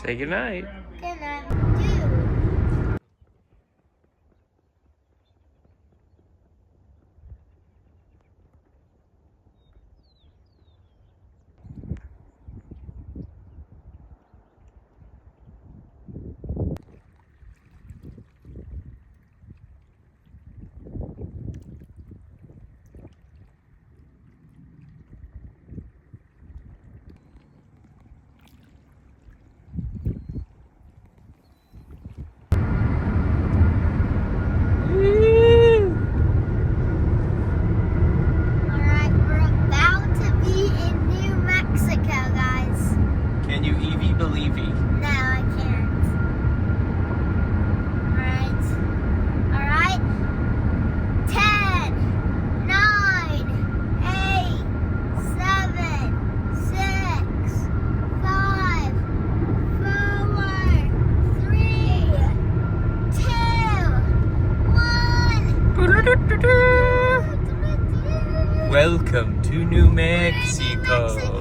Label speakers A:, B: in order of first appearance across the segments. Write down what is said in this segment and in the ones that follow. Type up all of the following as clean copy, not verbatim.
A: Say goodnight.
B: Good night. Dude.
A: Welcome to New Mexico.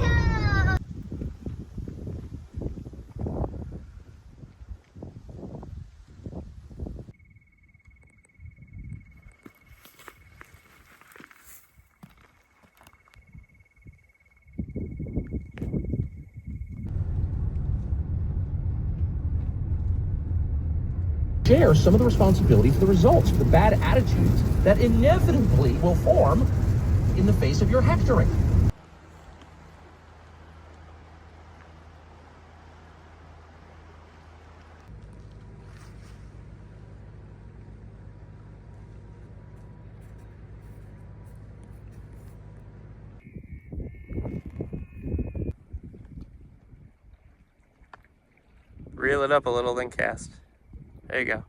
C: Share some of the responsibility for the results, for the bad attitudes that inevitably will form in the face of your hectoring.
A: Reel it up a little, then cast. There you go.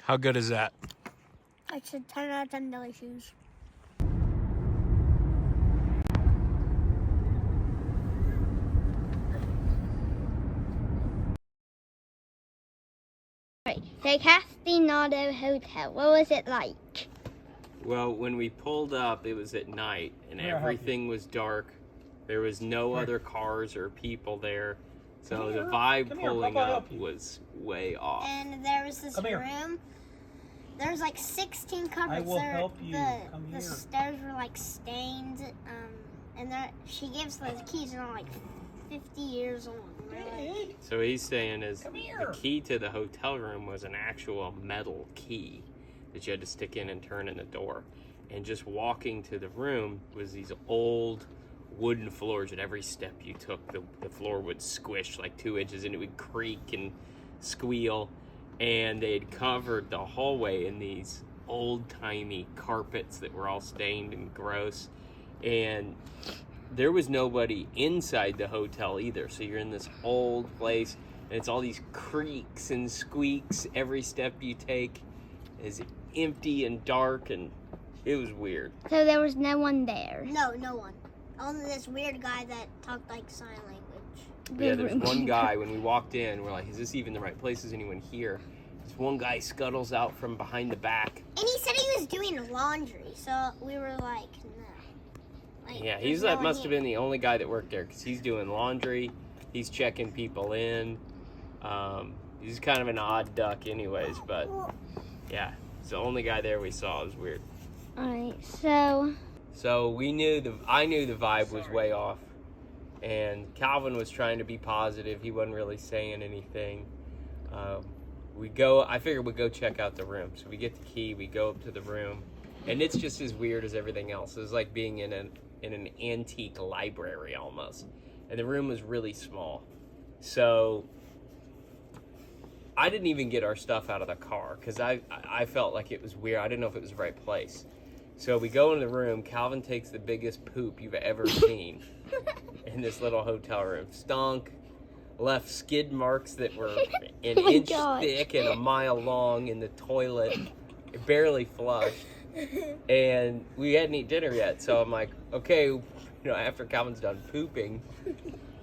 A: How good is that?
B: It's a 10 out of 10 delicious. Right, so Castaneda Hotel, what was it like?
A: Well, when we pulled up, it was at night, and everything was dark. There was no other cars or people there, so the vibe pulling up was way off.
B: And there was this room. There was like 16 cupboards.
D: I will help you.
B: The stairs were like stained, and she gives the keys, and I'm like 50 years old. Really.
A: So what he's saying is the key to the hotel room was an actual metal key that you had to stick in and turn in the door. And just walking to the room was these old wooden floors, and every step you took, the floor would squish like 2 inches, and it would creak and squeal. And they had covered the hallway in these old-timey carpets that were all stained and gross. And there was nobody inside the hotel either. So you're in this old place, and it's all these creaks and squeaks. Every step you take is empty and dark, and it was weird.
B: So there was no one there? No, no one. Only this weird guy that talked like sign language.
A: Yeah, there's one guy, when we walked in, we're like, is this even the right place? Is anyone here? This one guy scuttles out from behind the back.
B: And he said he was doing laundry, so we were like, no. Like,
A: yeah, he's that must have been the only guy that worked there, because he's doing laundry, he's checking people in. He's kind of an odd duck anyways, but yeah, it's the only guy there we saw. It was weird.
B: Alright,
A: So I knew the vibe was way off. And Calvin was trying to be positive. He wasn't really saying anything. I figured we'd go check out the room. So we get the key, we go up to the room, and it's just as weird as everything else. It was like being in an antique library almost. And the room was really small. So I didn't even get our stuff out of the car because I felt like it was weird. I didn't know if it was the right place. So we go into the room. Calvin takes the biggest poop you've ever seen in this little hotel room. Stunk, left skid marks that were an inch thick and a mile long in the toilet. It barely flushed. And we hadn't eaten dinner yet, so I'm like, okay, after Calvin's done pooping,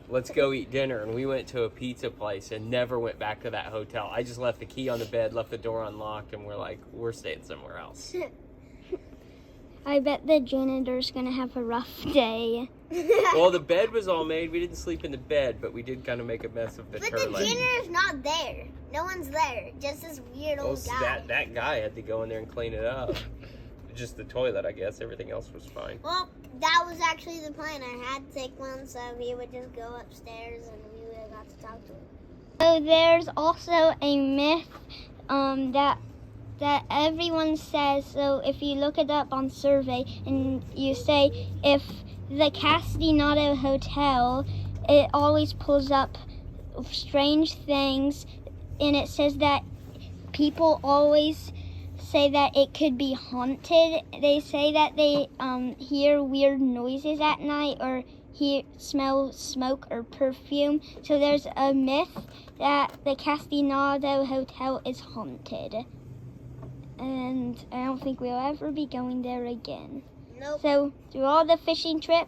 A: let's go eat dinner. And we went to a pizza place and never went back to that hotel. I just left the key on the bed, left the door unlocked, and we're like, we're staying somewhere else.
D: I bet the janitor's gonna have a rough day.
A: Well, the bed was all made. We didn't sleep in the bed, but we did kind of make a mess of the
B: But
A: toilet.
B: the janitor's not there. No one's there. Just this weird old guy.
A: That guy had to go in there and clean it up. Just the toilet, I guess. Everything else was fine.
B: Well, that was actually the plan. I had to take one, so he would just go upstairs and we would have got to talk to him.
D: So there's also a myth that everyone says. So if you look it up on survey and you say if the Castaneda Hotel, it always pulls up strange things, and it says that people always say that it could be haunted. They say that they hear weird noises at night or smell smoke or perfume. So there's a myth that the Castaneda Hotel is haunted. And I don't think we'll ever be going there again.
B: Nope.
D: So through all the fishing trip,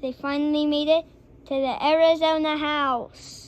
D: they finally made it to the Arizona house.